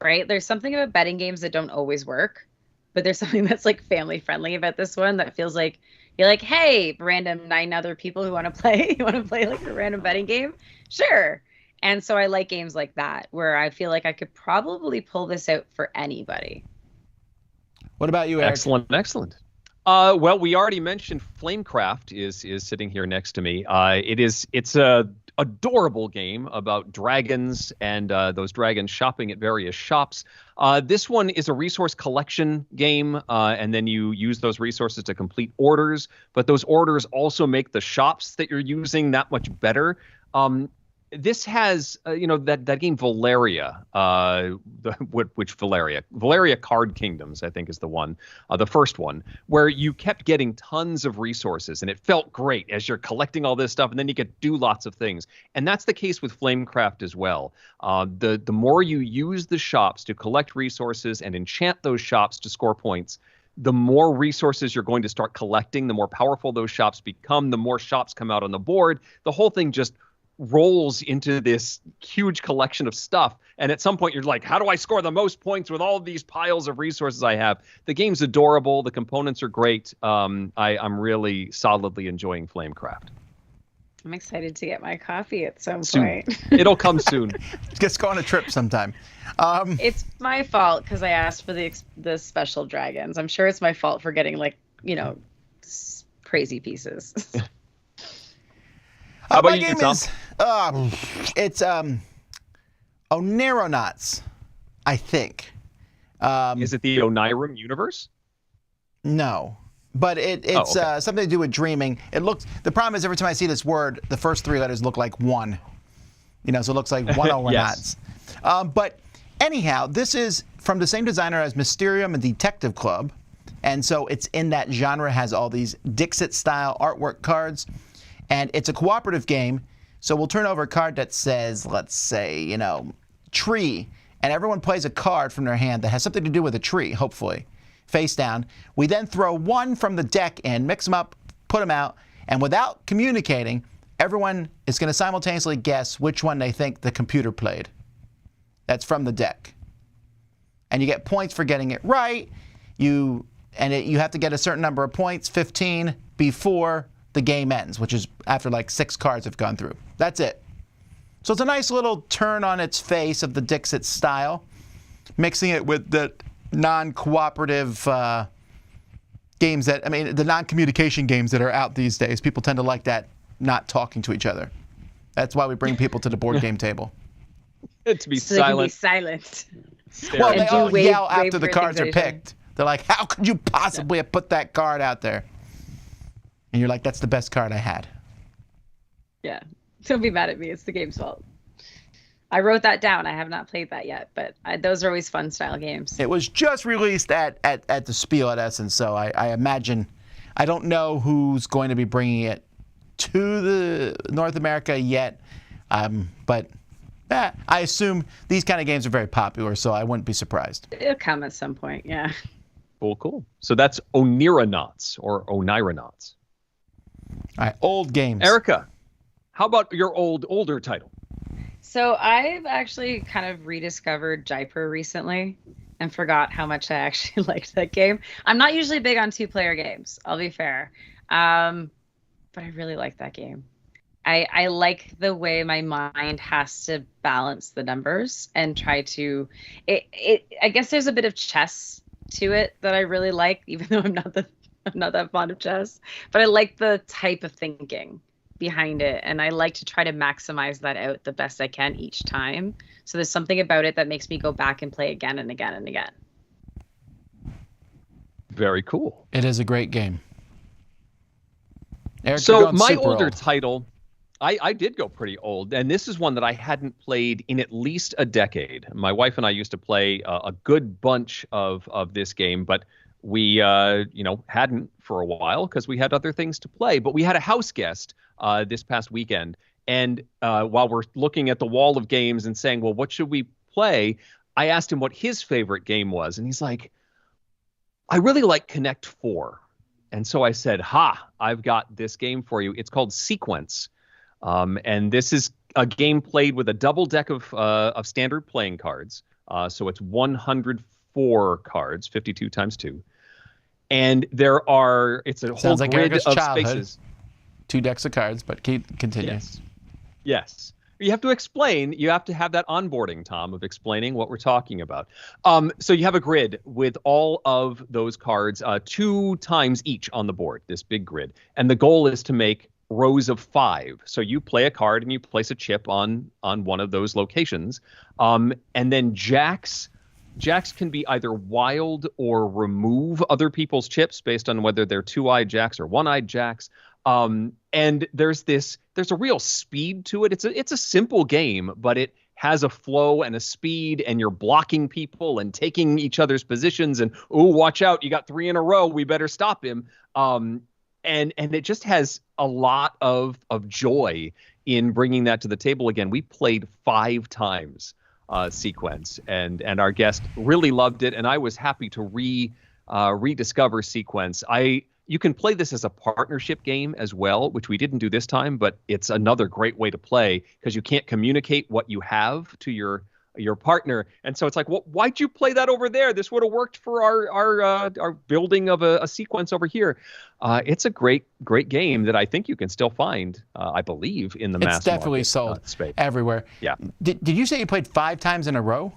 right? There's something about betting games that don't always work, but there's something that's like family friendly about this one that feels like you're like, hey, random 9 other people who want to play. You want to play like a random betting game? Sure. And so I like games like that where I feel like I could probably pull this out for anybody. What about you, Eric? Excellent. Well, we already mentioned Flamecraft is sitting here next to me. It's a adorable game about dragons and those dragons shopping at various shops. This one is a resource collection game, and then you use those resources to complete orders. But those orders also make the shops that you're using that much better. This has, that game Valeria, which Valeria Card Kingdoms, I think is the one, the first one, where you kept getting tons of resources and it felt great as you're collecting all this stuff and then you could do lots of things. And that's the case with Flamecraft as well. The more you use the shops to collect resources and enchant those shops to score points, the more resources you're going to start collecting, the more powerful those shops become, the more shops come out on the board. The whole thing just rolls into this huge collection of stuff. And at some point you're like, how do I score the most points with all of these piles of resources I have? The game's adorable. The components are great. I'm really solidly enjoying Flamecraft. I'm excited to get my coffee at some soon. point. It'll come soon. Just go on a trip sometime. It's my fault because I asked for the special dragons. I'm sure it's my fault for getting crazy pieces. How about my you, game Tom? It's Oneironauts, I think. Is it the Onirim universe? No, but it's something to do with dreaming. The problem is every time I see this word, the first 3 letters look like one. So it looks like one Oneironauts. But anyhow, this is from the same designer as Mysterium and Detective Club. And so it's in that genre, has all these Dixit-style artwork cards. And it's a cooperative game, so we'll turn over a card that says, let's say, tree. And everyone plays a card from their hand that has something to do with a tree, hopefully, face down. We then throw one from the deck in, mix them up, put them out, and without communicating, everyone is going to simultaneously guess which one they think the computer played. That's from the deck. And you get points for getting it right. You have to get a certain number of points, 15, before the game ends, which is after like 6 cards have gone through. That's it. So it's a nice little turn on its face of the Dixit style, mixing it with the non-cooperative games the non-communication games that are out these days. People tend to like that, not talking to each other. That's why we bring people to the board game table. To be so silent. They can be silent. Well, they all yell wave after the cards are picked. They're like, how could you possibly have put that card out there? And you're like, that's the best card I had. Yeah. Don't be mad at me. It's the game's fault. I wrote that down. I have not played that yet, but those are always fun style games. It was just released at the Spiel at Essen, so I imagine, I don't know who's going to be bringing it to the North America yet, but I assume these kind of games are very popular, so I wouldn't be surprised. It'll come at some point, yeah. Cool. So that's Oneironauts or Oneironauts. All right, old games. Erica, how about your older title? So I've actually kind of rediscovered Jaipur recently and forgot how much I actually liked that game. I'm not usually big on 2-player games, I'll be fair. But I really like that game. I like the way my mind has to balance the numbers and try to... I guess there's a bit of chess to it that I really like, even though I'm not I'm not that fond of chess, but I like the type of thinking behind it, and I like to try to maximize that out the best I can each time. So there's something about it that makes me go back and play again and again and again. Very cool. It is a great game. Eric, So my super older old. title, I did go pretty old, and this is one that I hadn't played in at least a decade. My wife and I used to play a good bunch of this game, but we hadn't for a while because we had other things to play. But we had a house guest this past weekend, and while we're looking at the wall of games and saying, well, what should we play? I asked him what his favorite game was, and he's like, I really like Connect 4. And so I said, I've got this game for you. It's called Sequence. And this is a game played with a double deck of standard playing cards. So it's 104 cards, 52 times 2. And it's a whole like grid Erica's of childhood. spaces. 2 decks of cards, but continue. Yes. You have to explain. You have to have that onboarding, Tom, of explaining what we're talking about. So you have a grid with all of those cards 2 times each on the board, this big grid. And the goal is to make rows of 5. So you play a card and you place a chip on one of those locations. And then jacks can be either wild or remove other people's chips based on whether they're 2-eyed jacks or 1-eyed jacks. And there's a real speed to it. It's a simple game, but it has a flow and a speed, and you're blocking people and taking each other's positions. And watch out! You got 3 in a row. We better stop him. And it just has a lot of joy in bringing that to the table again. We played 5 times Sequence, and our guest really loved it, and I was happy to rediscover Sequence. You can play this as a partnership game as well, which we didn't do this time, but it's another great way to play because you can't communicate what you have to your partner. And so it's like, well, why'd you play that over there? This would have worked for our building of a sequence over here. It's a great game that I think you can still find, I believe, in the mass market. It's definitely sold space. everywhere. Yeah. Did you say you played 5 times in a row?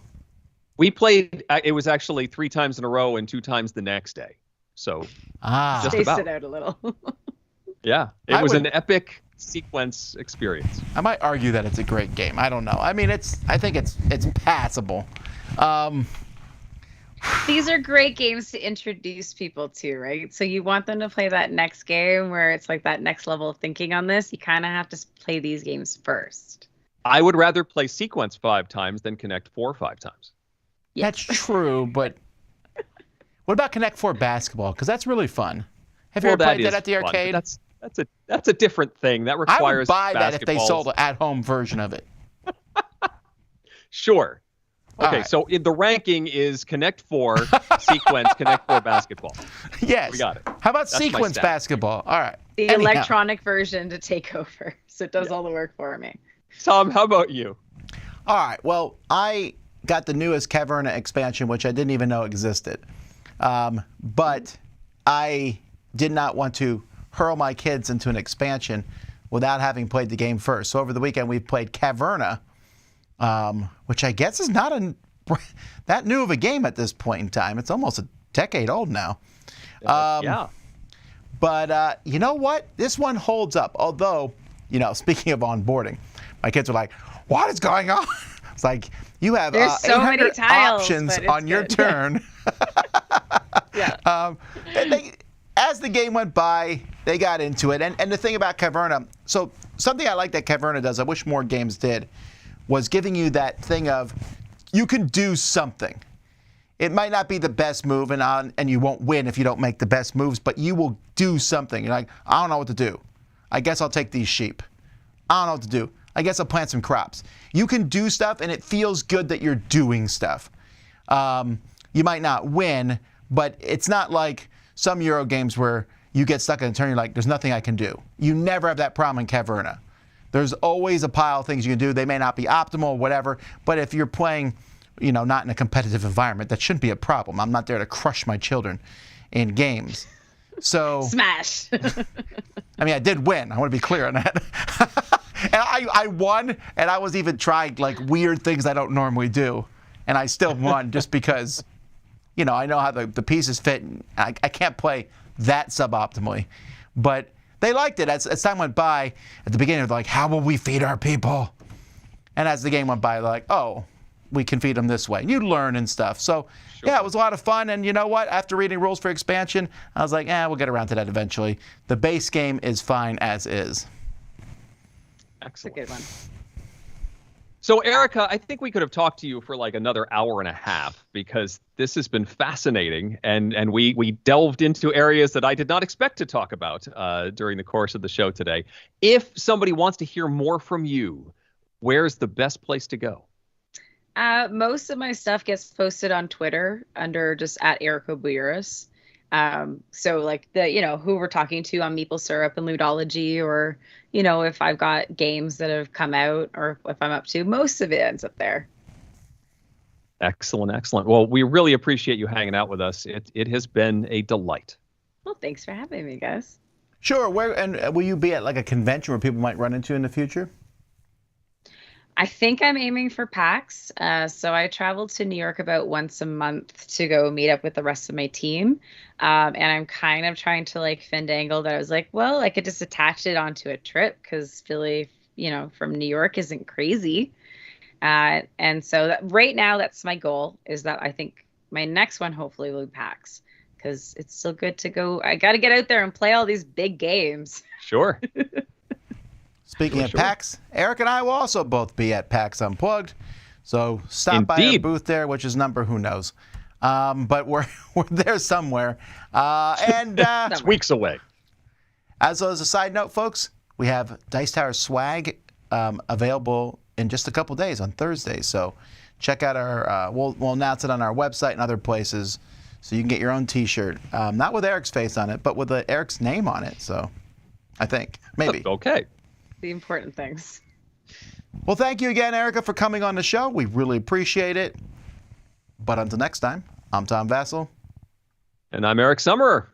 We played, it was actually 3 times in a row and 2 times the next day. So just Spaced about. it out a little. Yeah, it was an epic Sequence experience. I might argue that it's a great game. I don't know. I mean, I think it's passable. These are great games to introduce people to, right? So you want them to play that next game where it's like that next level of thinking on this. You kind of have to play these games first. I would rather play Sequence 5 times than Connect 4 5 times. Yes. That's true, but what about Connect 4 basketball? Because that's really fun. Have you ever played that at the arcade? That's a different thing. That requires I would buy that if they basketballs. sold an at-home version of it. Sure. Okay, right. so the ranking is Connect 4, Sequence, Connect 4 basketball. Yes. We got it. How about That's my Sequence stat. basketball? All right. The Anyhow. electronic version to take over. So it does all the work for me. Tom, how about you? All right. Well, I got the newest Caverna expansion, which I didn't even know existed. But I did not want to hurl my kids into an expansion without having played the game first. So over the weekend, we played Caverna, which I guess is not that new of a game at this point in time. It's almost a decade old now. Yeah. But you know what? This one holds up. Although, speaking of onboarding, my kids are like, what is going on? It's like, you have There's so many 800 tiles, options but it's on your good. turn. Yeah. As the game went by, they got into it. And the thing about Caverna, so something I like that Caverna does, I wish more games did, was giving you that thing of you can do something. It might not be the best move, and you won't win if you don't make the best moves, but you will do something. You're like, I don't know what to do. I guess I'll take these sheep. I don't know what to do. I guess I'll plant some crops. You can do stuff, and it feels good that you're doing stuff. You might not win, but it's not like some Euro games where you get stuck in a turn, you're like, there's nothing I can do. You never have that problem in Caverna. There's always a pile of things you can do. They may not be optimal, whatever, but if you're playing, not in a competitive environment, that shouldn't be a problem. I'm not there to crush my children in games. So Smash. I mean, I did win. I want to be clear on that. And I won, and I was even trying like weird things I don't normally do, and I still won just because, I know how the pieces fit. And I can't play that suboptimally. But they liked it. As time went by, at the beginning, they're like, how will we feed our people? And as the game went by, they're like, oh, we can feed them this way. You learn and stuff. So, yeah, it was a lot of fun. And you know what? After reading rules for expansion, I was like, we'll get around to that eventually. The base game is fine as is. Excellent. That's a good one. So, Erica, I think we could have talked to you for like another hour and a half because this has been fascinating, and we delved into areas that I did not expect to talk about during the course of the show today. If somebody wants to hear more from you, where's the best place to go? Most of my stuff gets posted on Twitter under just at Erica Bouyouris. So like who we're talking to on Maple Syrup and Ludology, or, if I've got games that have come out or if I'm up to, most of it ends up there. Excellent. Excellent. Well, we really appreciate you hanging out with us. It has been a delight. Well, thanks for having me, guys. Sure. Will you be at like a convention where people might run into in the future? I think I'm aiming for PAX. So I travel to New York about once a month to go meet up with the rest of my team. And I'm kind of trying to like finagle that. I was like, well, I could just attach it onto a trip because Philly, from New York isn't crazy. And so right now, that's my goal, is that I think my next one hopefully will be PAX, because it's still good to go. I got to get out there and play all these big games. Sure. Speaking of PAX, Eric and I will also both be at PAX Unplugged. So stop by our booth there, which is number who knows. But we're there somewhere. It's weeks away. As a side note, folks, we have Dice Tower swag available in just a couple days on Thursday. So check out our, we'll announce it on our website and other places so you can get your own t-shirt. Not with Eric's face on it, but with Eric's name on it. So I think, maybe. Okay. The important things. Well, thank you again, Erica, for coming on the show. We really appreciate it. But until next time, I'm Tom Vassell. And I'm Eric Summerer.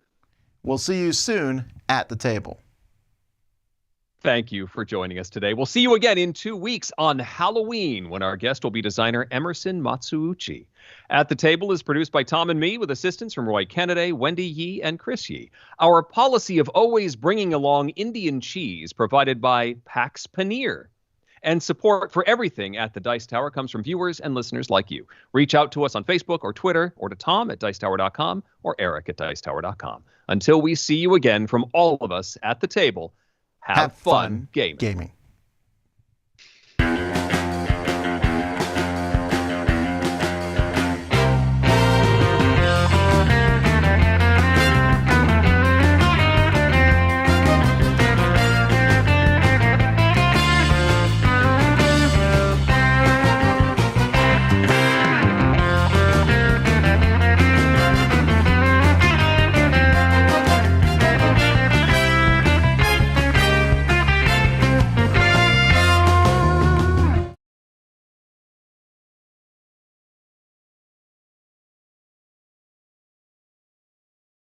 We'll see you soon at the table. Thank you for joining us today. We'll see you again in 2 weeks on Halloween, when our guest will be designer Emerson Matsuuchi. At the Table is produced by Tom and me, with assistance from Roy Kennedy, Wendy Yee, and Chris Yee. Our policy of always bringing along Indian cheese provided by Pax Paneer. And support for everything at the Dice Tower comes from viewers and listeners like you. Reach out to us on Facebook or Twitter, or to Tom at Dicetower.com or Eric at Dicetower.com. Until we see you again, from all of us at the table, have fun gaming.